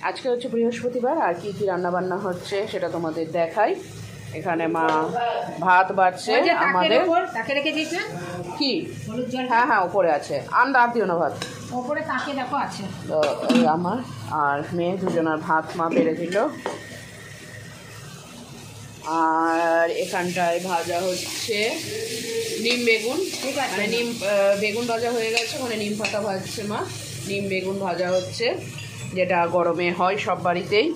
আজকে হচ্ছে বৃহস্পতিবার, আর কি কি রান্না বান্না হচ্ছে সেটা তোমাদের দেখাই। এখানে মা ভাত বাড়ছে আমাদের। কি? হ্যাঁ হ্যাঁ, উপরে আছে। আর দিও না ভাত, উপরে তাকে দেখো আছে। তো এই আমার আর মেয়ে দুজনের ভাত মা বেড়ে দিল। আর এখানটায় ভাজা হচ্ছে নিম বেগুন, মানে নিম বেগুন ভাজা হয়ে গেছে, মানে নিম পাতা ভাজছে মা। নিম বেগুন ভাজা হচ্ছে, যেটা গরমে হয় সব বাড়িতেই।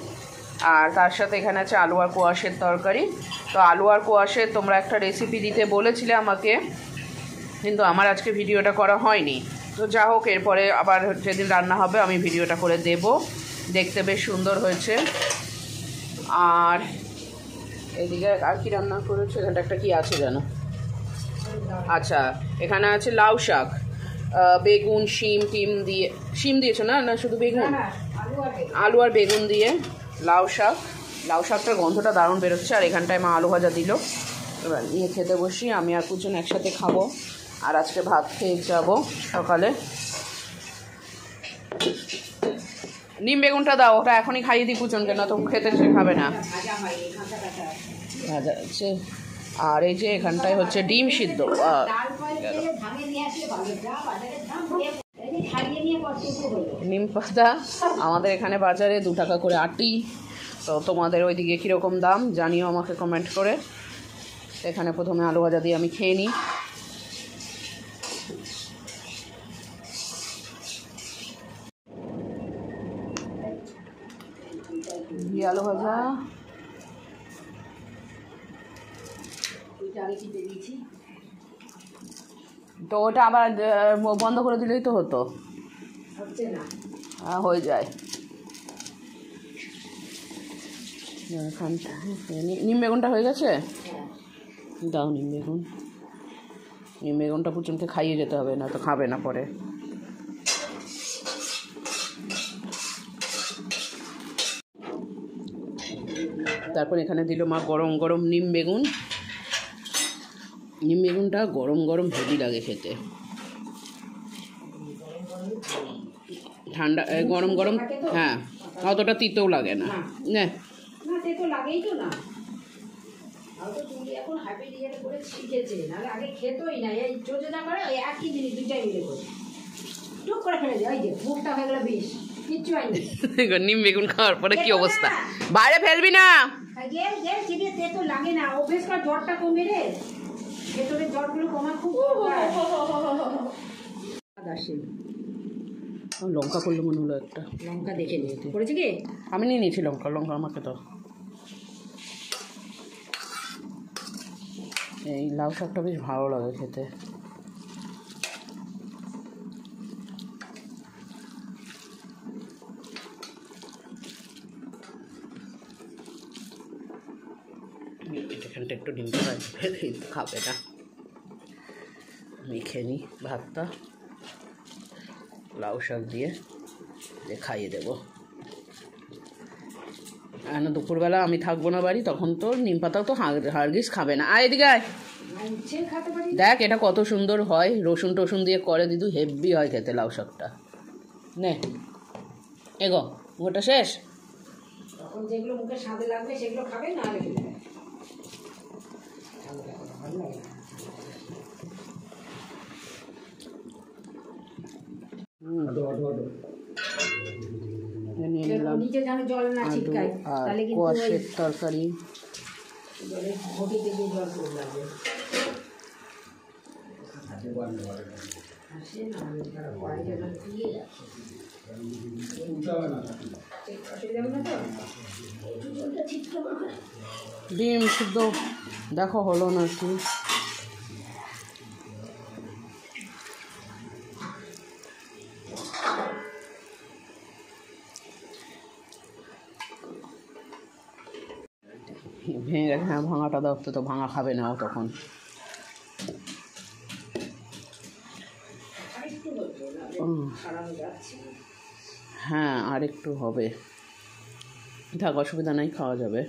আর তার সাথে এখানে আছে আলু আর কোয়াশের তরকারি। তো আলু আর কোয়াশের তোমরা একটা রেসিপি দিতে বলেছিলে আমাকে, কিন্তু আমার আজকে ভিডিওটা করা হয়নি। তো যা হোক, এরপরে আবার যেদিন রান্না হবে আমি ভিডিওটা করে দেব। দেখতে বেশ সুন্দর হয়েছে। আর এদিকে আর কি রান্না করেছে, এখানটা একটা কি আছে জানো? আচ্ছা, এখানে আছে লাউ শাক, বেগুন, শিম দিয়ে। শিম দিয়েছো না? না শুধু বেগুন? আলু আর বেগুন দিয়ে লাউ শাক। লাউ শাকটার গন্ধটা দারুণ বেরোচ্ছে। আর এখানটায় মা আলু ভাজা দিল। এবার নিয়ে খেতে বসি, আমি আর কুচন একসাথে খাবো। আর আজকে ভাত খেয়ে যাব সকালে। নিম বেগুনটা দাও, ওটা এখনই খাইয়ে দিই কুচনকে, না তো খেতে সে খাবে না। ভাজা আছে। আর এই যে এখানটায় হচ্ছে ডিম সিদ্ধ। নিম পাতা আমাদের এখানে বাজারে 2 টাকা করে আটি। তো তোমাদের ওইদিকে কীরকম দাম জানিও আমাকে কমেন্ট করে। এখানে প্রথমে আলু ভাজা দিয়ে আমি খেয়ে নিই। আলু ভাজা তো ওটা আবার বন্ধ করে দিলেই তো হতো, হয়ে যায়। নিম বেগুনটা হয়ে গেছে, দাও নিম বেগুনটা পুচনকে খাইয়ে যেতে হবে, না তো খাবে না পরে। তারপর এখানে দিল মা গরম গরম নিম বেগুনটা গরম গরম হেভি লাগে খেতে। ঠান্ডা গরম গরম, হ্যাঁ অতটা তিতেও লাগে না। না তেতো লাগেই তো না, এখন হাঁপি দিয়ে করে শিখেছে, নাহলে আগে খেতোই না। এই যোজনা করে ওই একই জিনিস দুইটাই মিলে করে টুক করে ফেলে যায়। ওই যে মুখটা হয়ে গেল বিষ, কিচ্ছু হয়নি। নিম বেগুন খাওয়ার পরে কি অবস্থা, বাইরে ফেলবি না। তেতো লাগে না, অভ্যেস কর, জ্বরটা কমে রে, ভেতরের জ্বরগুলো কমা খুব আসে। লঙ্কা করলে মনে হলো একটা লঙ্কা দেখে নিয়েছে, করেছে কি? আমি নিয়ে নিয়েছি লঙ্কা আমাকে তো। এই লাউ শাকটা বেশ ভালো লাগে খেতে। এখানটা একটু ডিম খাবে না, আমি খেয়ে নিই ভাতটা লাউ শাক দিয়ে খাইয়ে দেবো। না দুপুরবেলা আমি থাকবো না বাড়ি, তখন তো নিম পাতাও তো হারগিস খাবে না। আর এদিকে দেখ, এটা কত সুন্দর হয়, রসুন টসুন দিয়ে করে দিদু, হেভি হয় খেতে লাউ শাকটা। নে এগো, ওটা শেষ। তখন যেগুলো মুখে স্বাদে লাগবে সেগুলো খাবে না। কোয়াশের তরকারি, ডিম সিদ্ধ দেখো হলো না কি। ভেঙে গেছে, হ্যাঁ ভাঙাটা দাও তো, ভাঙা খাবে না তখন। হ্যাঁ আর একটু হবে, থাক অসুবিধা নাই, খাওয়া যাবে।